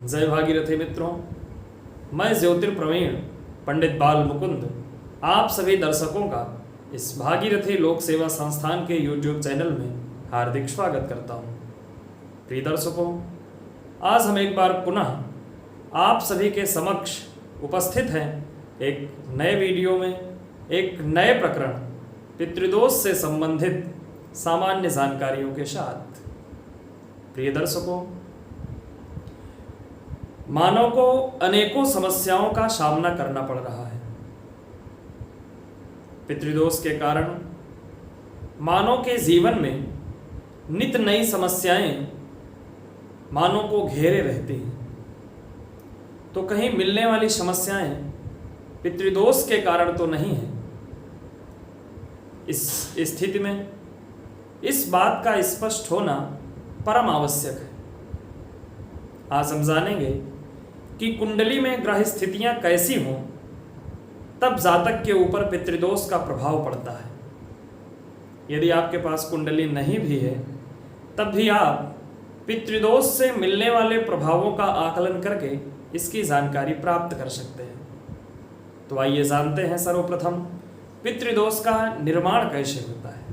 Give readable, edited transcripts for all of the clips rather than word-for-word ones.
जय भागीरथी मित्रों, मैं ज्योतिर्प्रवीण पंडित बाल मुकुंद आप सभी दर्शकों का इस भागीरथी लोक सेवा संस्थान के यूट्यूब चैनल में हार्दिक स्वागत करता हूं। प्रिय दर्शकों, आज हम एक बार पुनः आप सभी के समक्ष उपस्थित हैं एक नए वीडियो में, एक नए प्रकरण पितृदोष से संबंधित सामान्य जानकारियों के साथ। प्रिय दर्शकों, मानव को अनेकों समस्याओं का सामना करना पड़ रहा है। पितृदोष के कारण मानव के जीवन में नित नई समस्याएं मानव को घेरे रहती हैं। तो कहीं मिलने वाली समस्याएं पितृदोष के कारण तो नहीं है। इस स्थिति में इस बात का स्पष्ट होना परम आवश्यक है। आज हम जानेंगे कि कुंडली में ग्रह स्थितियां कैसी हों तब जातक के ऊपर पितृदोष का प्रभाव पड़ता है। यदि आपके पास कुंडली नहीं भी है तब भी आप पितृदोष से मिलने वाले प्रभावों का आकलन करके इसकी जानकारी प्राप्त कर सकते हैं। तो आइए जानते हैं सर्वप्रथम पितृदोष का निर्माण कैसे होता है।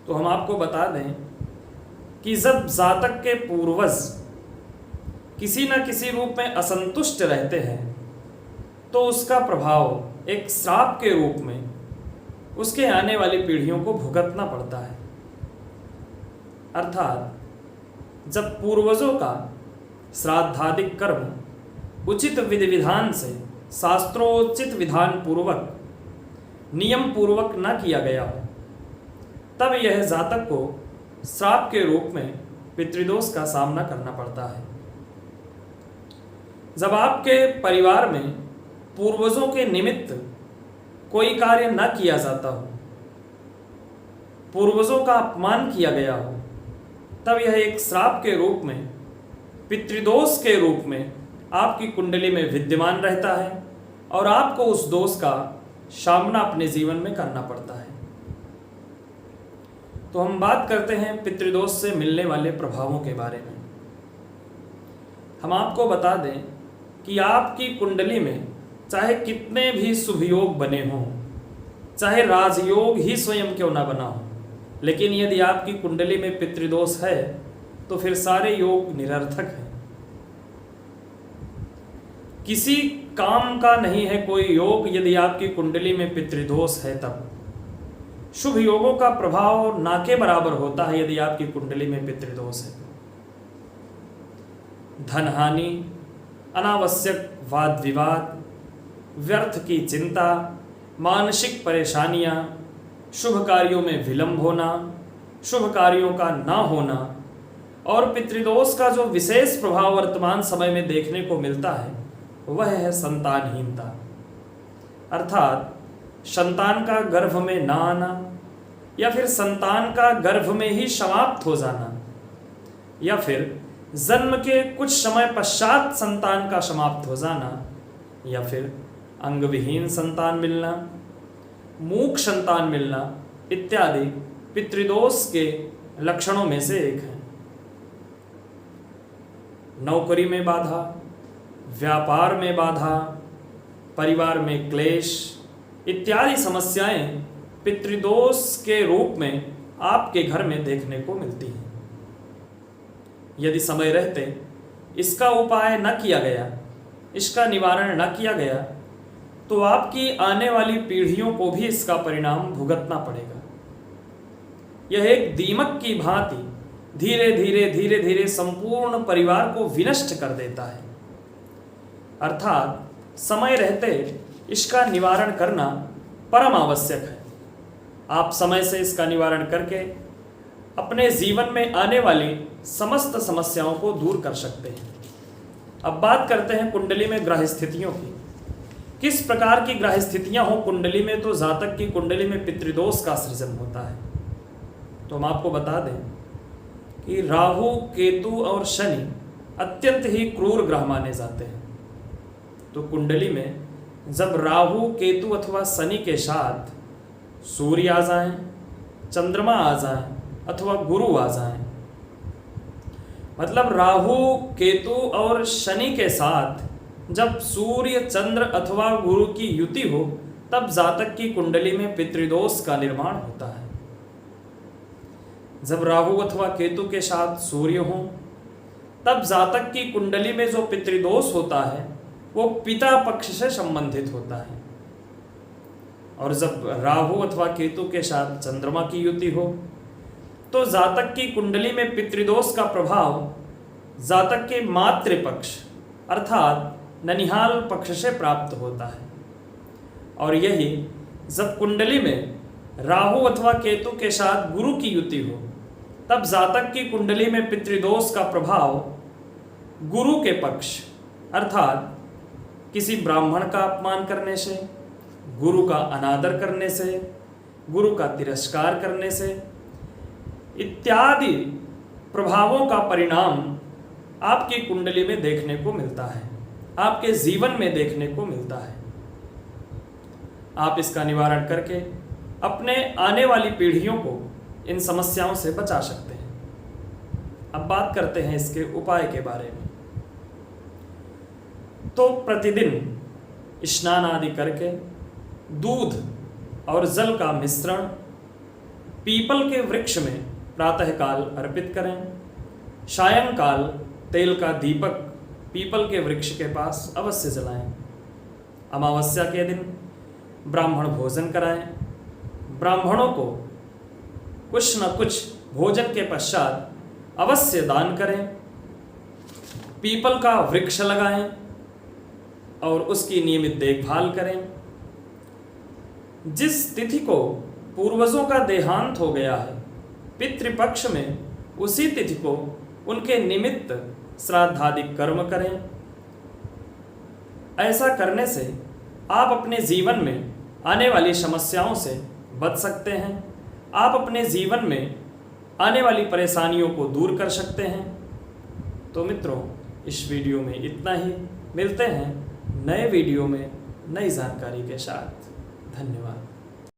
तो हम आपको बता दें कि जब जातक के पूर्वज किसी न किसी रूप में असंतुष्ट रहते हैं तो उसका प्रभाव एक श्राप के रूप में उसके आने वाली पीढ़ियों को भुगतना पड़ता है। अर्थात जब पूर्वजों का श्राद्धादिक कर्म उचित विधि विधान से शास्त्रोचित विधान पूर्वक नियम पूर्वक न किया गया हो तब यह जातक को श्राप के रूप में पितृदोष का सामना करना पड़ता है। जब आपके परिवार में पूर्वजों के निमित्त कोई कार्य न किया जाता हो, पूर्वजों का अपमान किया गया हो, तब यह एक श्राप के रूप में, पितृदोष के रूप में आपकी कुंडली में विद्यमान रहता है और आपको उस दोष का सामना अपने जीवन में करना पड़ता है। तो हम बात करते हैं पितृदोष से मिलने वाले प्रभावों के बारे में। हम आपको बता दें कि आपकी कुंडली में चाहे कितने भी शुभ योग बने हों, चाहे राजयोग ही स्वयं क्यों ना बना हो, लेकिन यदि आपकी कुंडली में पितृदोष है तो फिर सारे योग निरर्थक हैं। किसी काम का नहीं है कोई योग यदि आपकी कुंडली में पितृदोष है तब। शुभ योगों का प्रभाव ना के बराबर होता है यदि आपकी कुंडली में पितृदोष है। धन हानि, अनावश्यक वाद विवाद, व्यर्थ की चिंता, मानसिक परेशानियां, शुभ कार्यों में विलंब होना, शुभ कार्यों का ना होना और पितृदोष का जो विशेष प्रभाव वर्तमान समय में देखने को मिलता है वह है संतानहीनता। अर्थात संतान का गर्भ में ना आना या फिर संतान का गर्भ में ही समाप्त हो जाना या फिर जन्म के कुछ समय पश्चात संतान का समाप्त हो जाना या फिर अंगविहीन संतान मिलना, मूक संतान मिलना इत्यादि पितृदोष के लक्षणों में से एक है। नौकरी में बाधा, व्यापार में बाधा, परिवार में क्लेश इत्यादि समस्याएं पितृदोष के रूप में आपके घर में देखने को मिलती हैं। यदि समय रहते इसका उपाय न किया गया, इसका निवारण न किया गया तो आपकी आने वाली पीढ़ियों को भी इसका परिणाम भुगतना पड़ेगा। यह एक दीमक की भांति धीरे धीरे धीरे धीरे संपूर्ण परिवार को विनष्ट कर देता है। अर्थात समय रहते इसका निवारण करना परम आवश्यक है। आप समय से इसका निवारण करके अपने जीवन में आने वाली समस्त समस्याओं को दूर कर सकते हैं। अब बात करते हैं कुंडली में ग्रह स्थितियों की। किस प्रकार की ग्रह स्थितियां हो कुंडली में तो जातक की कुंडली में पितृदोष का सृजन होता है। तो हम आपको बता दें कि राहु, केतु और शनि अत्यंत ही क्रूर ग्रह माने जाते हैं। तो कुंडली में जब राहु, केतु अथवा शनि के साथ सूर्य आ जाएं, चंद्रमा आ जाएं अथवा गुरु आ जाएं मतलब राहु, केतु और शनि के साथ जब सूर्य, चंद्र अथवा गुरु की युति हो तब जातक की कुंडली में पितृदोष का निर्माण होता है। जब राहु अथवा केतु के साथ सूर्य हो तब जातक की कुंडली में जो पितृदोष होता है वो पिता पक्ष से संबंधित होता है। और जब राहु अथवा केतु के साथ चंद्रमा की युति हो तो जातक की कुंडली में पितृदोष का प्रभाव जातक के मातृपक्ष अर्थात ननिहाल पक्ष से प्राप्त होता है। और यही जब कुंडली में राहु अथवा केतु के साथ गुरु की युति हो तब जातक की कुंडली में पितृदोष का प्रभाव गुरु के पक्ष अर्थात किसी ब्राह्मण का अपमान करने से, गुरु का अनादर करने से, गुरु का तिरस्कार करने से इत्यादि प्रभावों का परिणाम आपकी कुंडली में देखने को मिलता है, आपके जीवन में देखने को मिलता है। आप इसका निवारण करके अपने आने वाली पीढ़ियों को इन समस्याओं से बचा सकते हैं। अब बात करते हैं इसके उपाय के बारे में। तो प्रतिदिन स्नान आदि करके दूध और जल का मिश्रण पीपल के वृक्ष में प्रातःकाल अर्पित करें। सायंकाल तेल का दीपक पीपल के वृक्ष के पास अवश्य जलाएं। अमावस्या के दिन ब्राह्मण भोजन कराएं। ब्राह्मणों को कुछ न कुछ भोजन के पश्चात अवश्य दान करें। पीपल का वृक्ष लगाएं और उसकी नियमित देखभाल करें। जिस तिथि को पूर्वजों का देहांत हो गया है पितृपक्ष में उसी तिथि को उनके निमित्त श्राद्धादि कर्म करें। ऐसा करने से आप अपने जीवन में आने वाली समस्याओं से बच सकते हैं। आप अपने जीवन में आने वाली परेशानियों को दूर कर सकते हैं। तो मित्रों, इस वीडियो में इतना ही। मिलते हैं नए वीडियो में नई जानकारी के साथ। धन्यवाद।